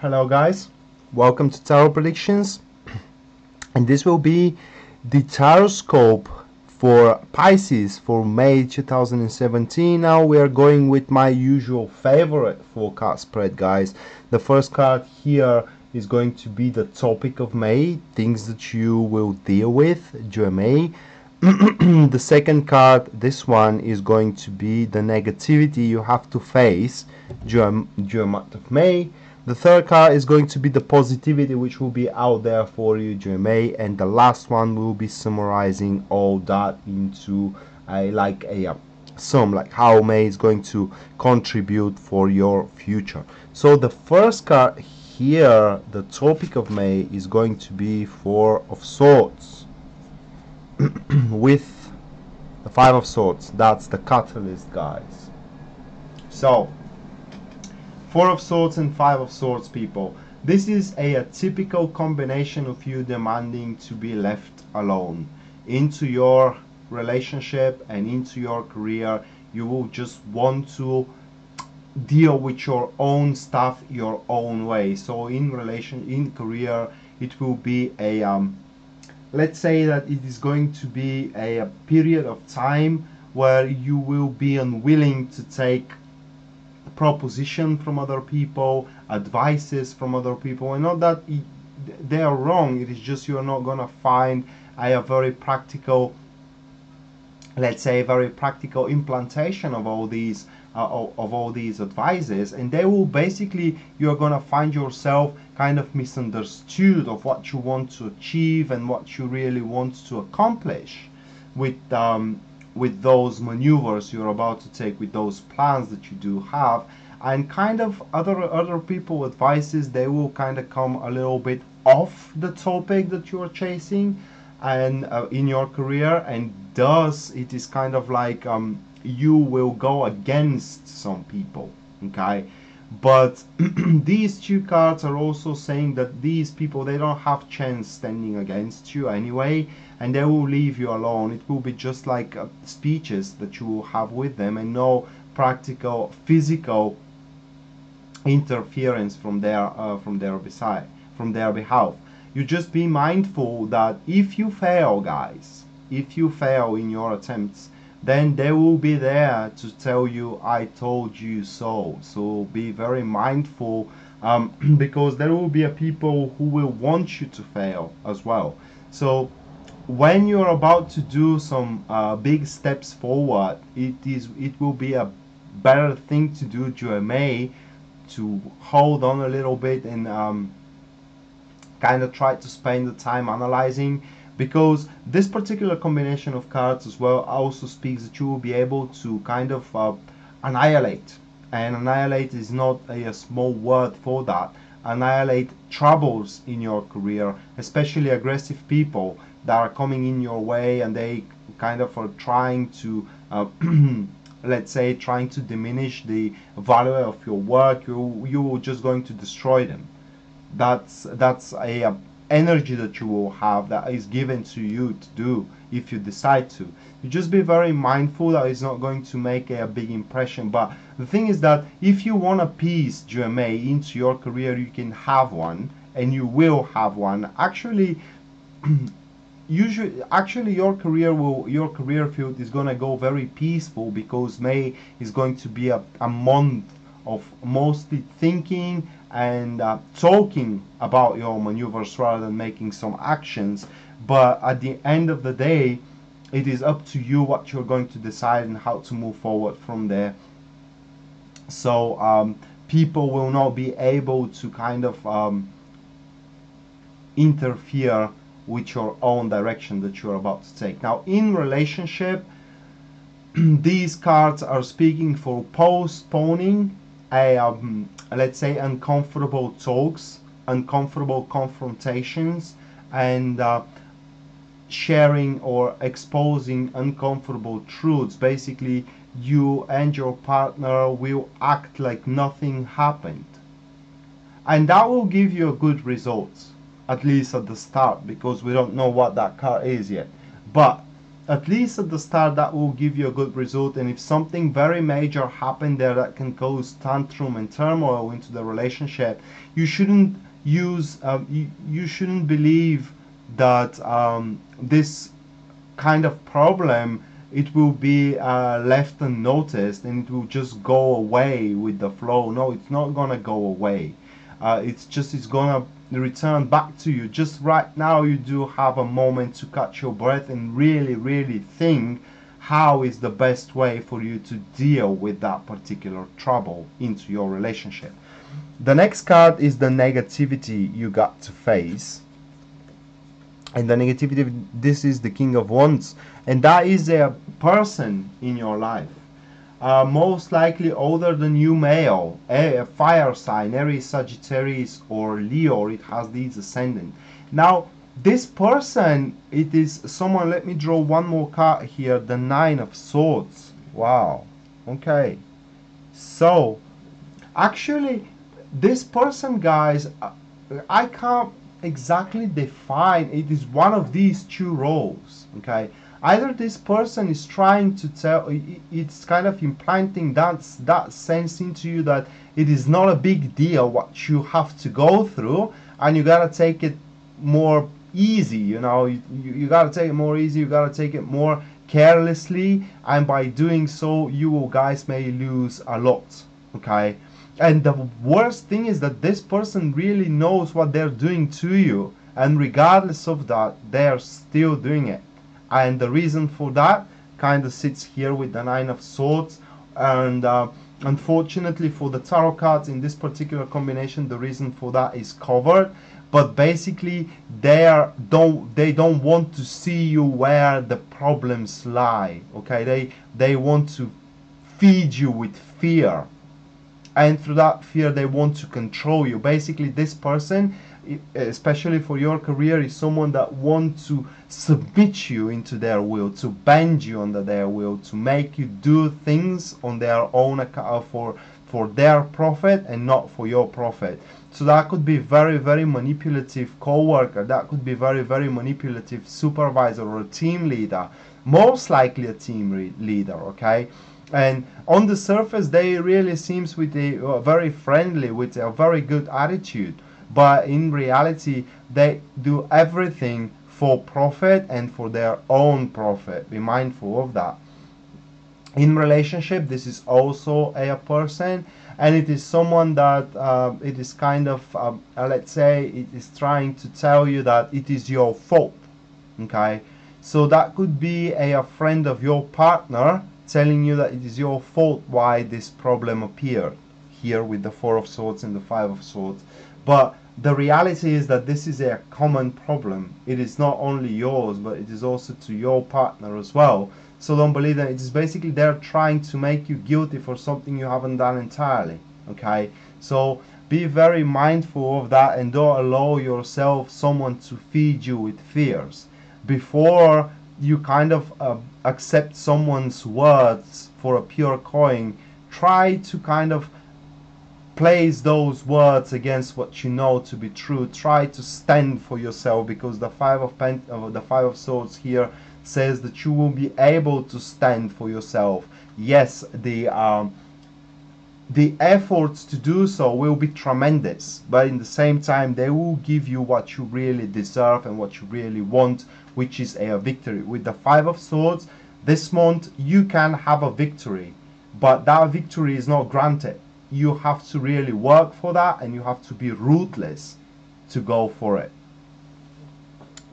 Hello guys, welcome to Tarot Predictions, and this will be the tarot scope for Pisces for May 2017. Now we are going with my usual favorite forecast spread, guys. The first card here is going to be the topic of May, things that you will deal with during May. The second card, this one, is going to be the negativity you have to face during month of May. The third card is going to be the positivity which will be out there for you during May, and the last one will be summarizing all that into a sum, like how May is going to contribute for your future. So the first card here, the topic of May, is going to be Four of Swords with the Five of Swords. That's the catalyst, guys. So Four of Swords and Five of Swords, people. This is a typical combination of you demanding to be left alone. Into your relationship and into your career, you will just want to deal with your own stuff your own way. So in career, it will be a let's say that it is going to be a period of time where you will be unwilling to take proposition from other people, advices from other people, and not that they are wrong. It is just you're not gonna find a very practical, let's say, very practical implantation of all these advices, and they will basically, you're gonna find yourself kind of misunderstood of what you want to achieve and what you really want to accomplish with those maneuvers you're about to take, with those plans that you do have. And kind of other people advices, they will kind of come a little bit off the topic that you're chasing and in your career, and thus it is kind of like you will go against some people, okay? But these two cards are also saying that these people, they don't have chance standing against you anyway, and they will leave you alone. It will be just like speeches that you will have with them, and no practical physical interference from their behalf. You just be mindful that if you fail, guys, if you fail in your attempts, then they will be there to tell you, I told you so. So be very mindful, because there will be a people who will want you to fail as well. So when you're about to do some big steps forward, it will be a better thing to do during May, to hold on a little bit and kind of try to spend the time analyzing, because this particular combination of cards as well also speaks that you will be able to kind of annihilate, and annihilate is not a small word for that. Annihilate troubles in your career, especially aggressive people that are coming in your way, and they kind of are trying to let's say trying to diminish the value of your work. You are just going to destroy them. That's a energy that you will have, that is given to you to do if you decide to. You just be very mindful that it's not going to make a big impression. But the thing is that if you want a peace during May into your career, you can have one, and you will have one. Actually, actually your career field is going to go very peaceful, because May is going to be a month of mostly thinking and talking about your maneuvers rather than making some actions. But at the end of the day, it is up to you what you're going to decide and how to move forward from there. So people will not be able to kind of interfere with your own direction that you're about to take. Now in relationship, these cards are speaking for postponing let's say uncomfortable talks, uncomfortable confrontations, and sharing or exposing uncomfortable truths. Basically, you and your partner will act like nothing happened, and that will give you a good result, at least at the start, because we don't know what that card is yet. But at least at the start, that will give you a good result. And if something very major happened there that can cause tantrum and turmoil into the relationship, you shouldn't you shouldn't believe that this kind of problem, it will be left unnoticed and it will just go away with the flow. No, it's not gonna go away. It's gonna return back to you. Just right now, you do have a moment to catch your breath and really think how is the best way for you to deal with that particular trouble into your relationship. The next card is the negativity you got to face. And the negativity, this is the King of Wands, and that is a person in your life, most likely older than you, male, a fire sign, Aries, Sagittarius, or Leo. It has these ascendant. Now, this person, it is someone. Let me draw one more card here. The Nine of Swords. Wow. Okay. So, actually, this person, guys, I can't exactly define. It is one of these two roles. Okay, either this person is trying to tell, it's kind of implanting that sense into you that it is not a big deal what you have to go through, and you gotta take it more easy. You know, you gotta take it more easy, you gotta take it more carelessly, and by doing so, you guys may lose a lot. Okay, and the worst thing is that this person really knows what they're doing to you, and regardless of that, they're still doing it. And the reason for that kind of sits here with the Nine of Swords. And unfortunately for the tarot cards in this particular combination, the reason for that is covered. But basically, they don't want to see you where the problems lie. Okay, they want to feed you with fear, and through that fear they want to control you. Basically, this person, especially for your career, is someone that wants to submit you into their will, to bend you under their will, to make you do things on their own account, for their profit and not for your profit. So that could be very manipulative co-worker, that could be very manipulative supervisor or a team leader, most likely a team leader. Okay, and on the surface they really seems with a very friendly, with a very good attitude, but in reality they do everything for profit and for their own profit. Be mindful of that. In relationship, this is also a person, and it is someone that it is kind of let's say it is trying to tell you that it is your fault. Okay, so that could be a friend of your partner telling you that it is your fault why this problem appeared here with the Four of Swords and the Five of Swords. But the reality is that this is a common problem. It is not only yours, but it is also to your partner as well. So don't believe that. It is basically they're trying to make you guilty for something you haven't done entirely. Okay, so be very mindful of that, and don't allow yourself someone to feed you with fears. Before you kind of accept someone's words for a pure coin, try to kind of place those words against what you know to be true. Try to stand for yourself, because the Five of Swords here says that you will be able to stand for yourself. Yes, the efforts to do so will be tremendous, but in the same time they will give you what you really deserve and what you really want, which is a victory. With the Five of Swords this month, you can have a victory, but that victory is not granted. You have to really work for that, and you have to be ruthless to go for it.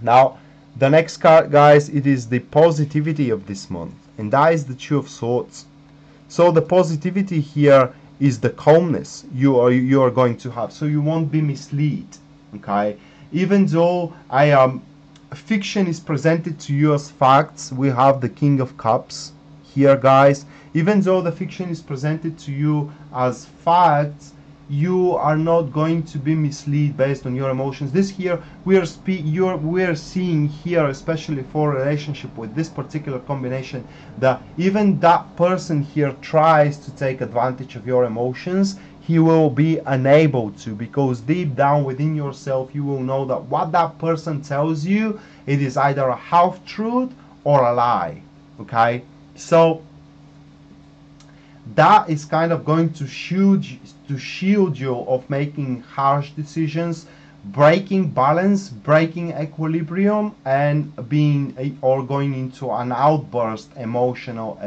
Now, the next card, guys, it is the positivity of this month, and that is the Two of Swords. So the positivity here is the calmness you are going to have, so you won't be misled. Okay, even though fiction is presented to you as facts, we have the King of Cups here, guys. Even though the fiction is presented to you as facts, you are not going to be misled based on your emotions. This here we are seeing here, especially for relationship with this particular combination, that even that person here tries to take advantage of your emotions, he will be unable to, because deep down within yourself you will know that what that person tells you, it is either a half truth or a lie. Okay, so that is kind of going to shield you of making harsh decisions, breaking balance, breaking equilibrium, and being or going into an outburst, emotional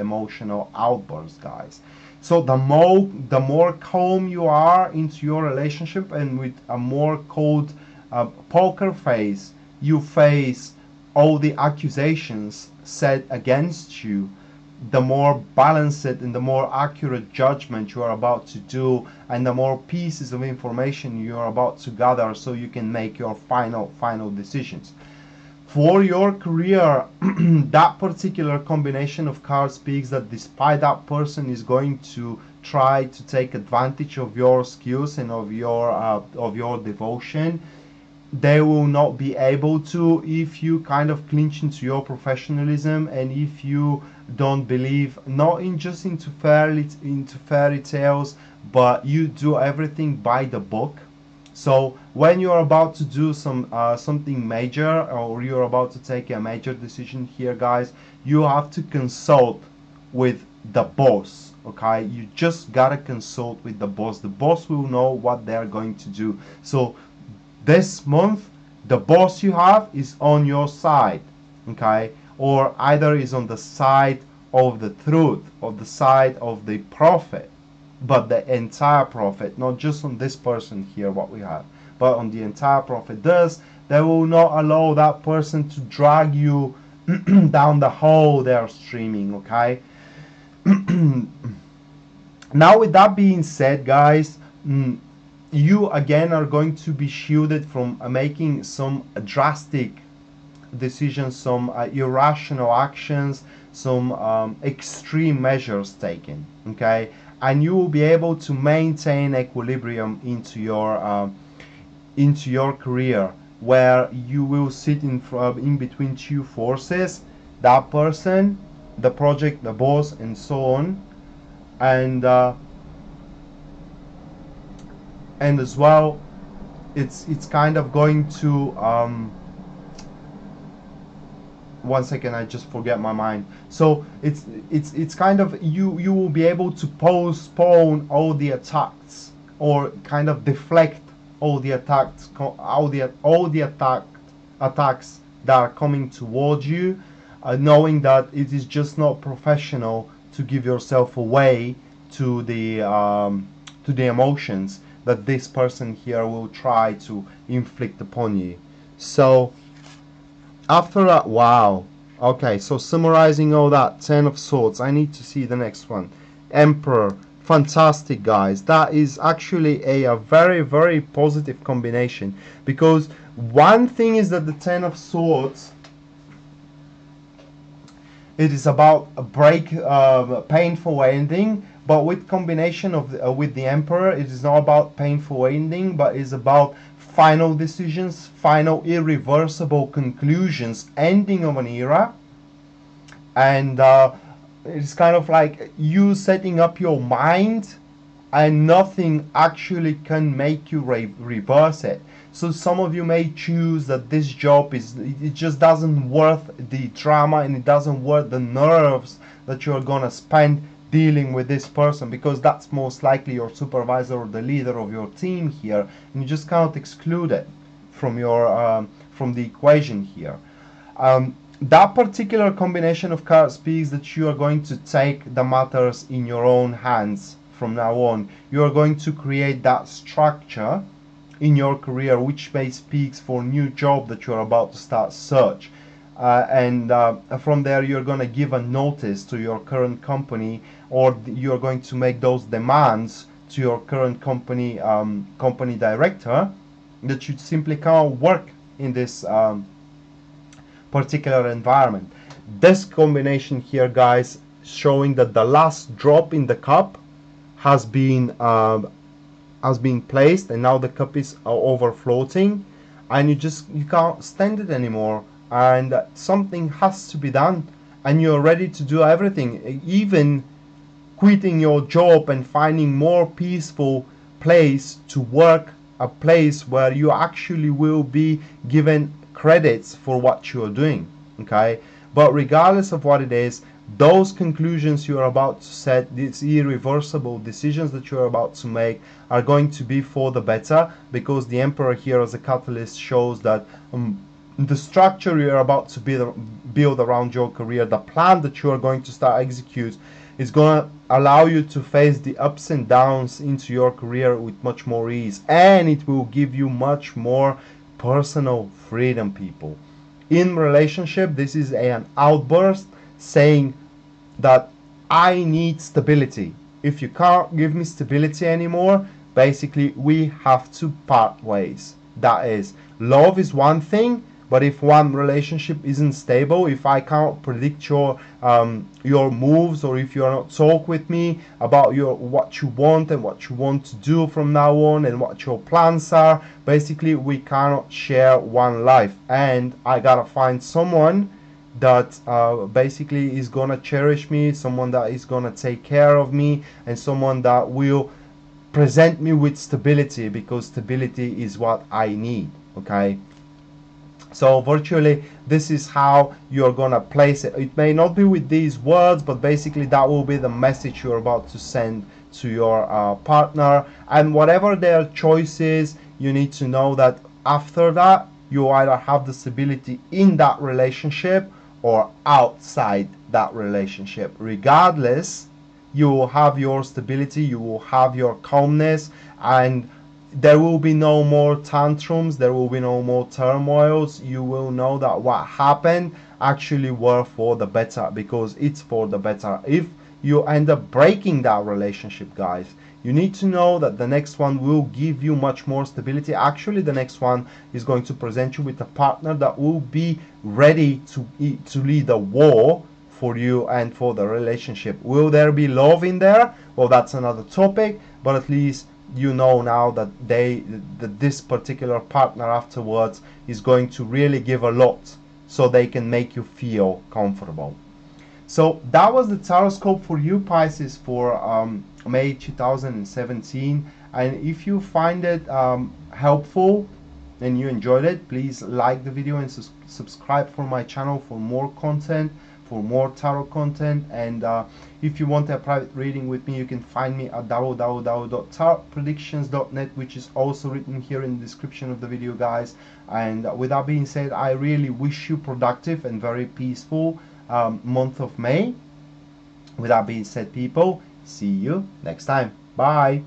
outburst, guys. So the more calm you are into your relationship, and with a more cold poker face, you face all the accusations set against you, the more balanced and the more accurate judgment you are about to do, and the more pieces of information you are about to gather, so you can make your final decisions. For your career, that particular combination of cards speaks that despite that person is going to try to take advantage of your skills and of your devotion, they will not be able to, if you kind of clinch into your professionalism, and if you don't believe not in just into fairy tales, but you do everything by the book. So when you're about to do something major, or you're about to take a major decision here, guys, you have to consult with the boss. Okay, you just gotta consult with the boss. The boss will know what they're going to do. So this month, the boss you have is on your side, okay, or either is on the side of the truth, of the side of the prophet, but the entire prophet, not just on this person here, what we have, but on the entire prophet. Thus, they will not allow that person to drag you down the hole they are streaming, okay? Now, with that being said, guys, you again are going to be shielded from making some drastic decisions, some irrational actions, some extreme measures taken, okay? And you will be able to maintain equilibrium into your career, where you will sit in between two forces, that person, the project, the boss, and so on, and as well, it's kind of going to one second, I just forget my mind. So it's kind of, you will be able to postpone all the attacks, or kind of deflect all the attacks, attacks that are coming towards you, knowing that it is just not professional to give yourself away to the emotions that this person here will try to inflict upon you. So after that, wow, okay, so summarizing all that, 10 of Swords, I need to see the next one. Emperor, fantastic, guys. That is actually a very, very positive combination, because one thing is that the 10 of Swords, it is about a painful ending, but with combination of with the Emperor, it is not about painful ending, but is about final decisions, final irreversible conclusions, ending of an era. And it's kind of like you setting up your mind, and nothing actually can make you reverse it. So some of you may choose that this job it just doesn't worth the drama, and it doesn't worth the nerves that you're gonna spend dealing with this person, because that's most likely your supervisor or the leader of your team here, and you just can't exclude it from your from the equation here. That particular combination of cards speaks that you are going to take the matters in your own hands from now on. You are going to create that structure in your career, which may speaks for new job that you're about to start search. And from there, you're going to give a notice to your current company, or you're going to make those demands to your current company company director, that you simply can't work in this particular environment. This combination here, guys, showing that the last drop in the cup has been placed, and now the cup is overflowing, and you can't stand it anymore, and something has to be done, and you're ready to do everything, even quitting your job and finding more peaceful place to work, a place where you actually will be given credits for what you're doing, okay? But regardless of what it is, those conclusions you are about to set, these irreversible decisions that you are about to make, are going to be for the better, because the Emperor here as a catalyst shows that the structure you are about to build around your career, the plan that you are going to start execute, is going to allow you to face the ups and downs into your career with much more ease, and it will give you much more personal freedom, people. In relationship, this is an outburst saying that I need stability. If you can't give me stability anymore, basically we have to part ways. That is, love is one thing, but if one relationship isn't stable, if I can't predict your moves, or if you're not talk with me about what you want and what you want to do from now on and what your plans are, basically we cannot share one life. And I gotta find someone that basically is gonna cherish me, someone that is gonna take care of me, and someone that will present me with stability, because stability is what I need. Okay, so virtually this is how you're gonna place it. It may not be with these words, but basically that will be the message you're about to send to your partner. And whatever their choice is, you need to know that after that you either have the stability in that relationship or outside that relationship. Regardless, you will have your stability, you will have your calmness, and there will be no more tantrums, there will be no more turmoils. You will know that what happened actually were for the better, because it's for the better. If you end up breaking that relationship, guys, you need to know that the next one will give you much more stability. Actually, the next one is going to present you with a partner that will be ready to lead a war for you and for the relationship. Will there be love in there? Well, that's another topic, but at least you know now that this particular partner afterwards is going to really give a lot, so they can make you feel comfortable. So that was the tarot for you, Pisces, for May 2017. And if you find it helpful and you enjoyed it, please like the video and subscribe for my channel for more content, for more tarot content. And if you want a private reading with me, you can find me at www.tarotpredictions.net, which is also written here in the description of the video, guys. And with that being said, I really wish you productive and very peaceful month of May. With that being said, people, see you next time. Bye.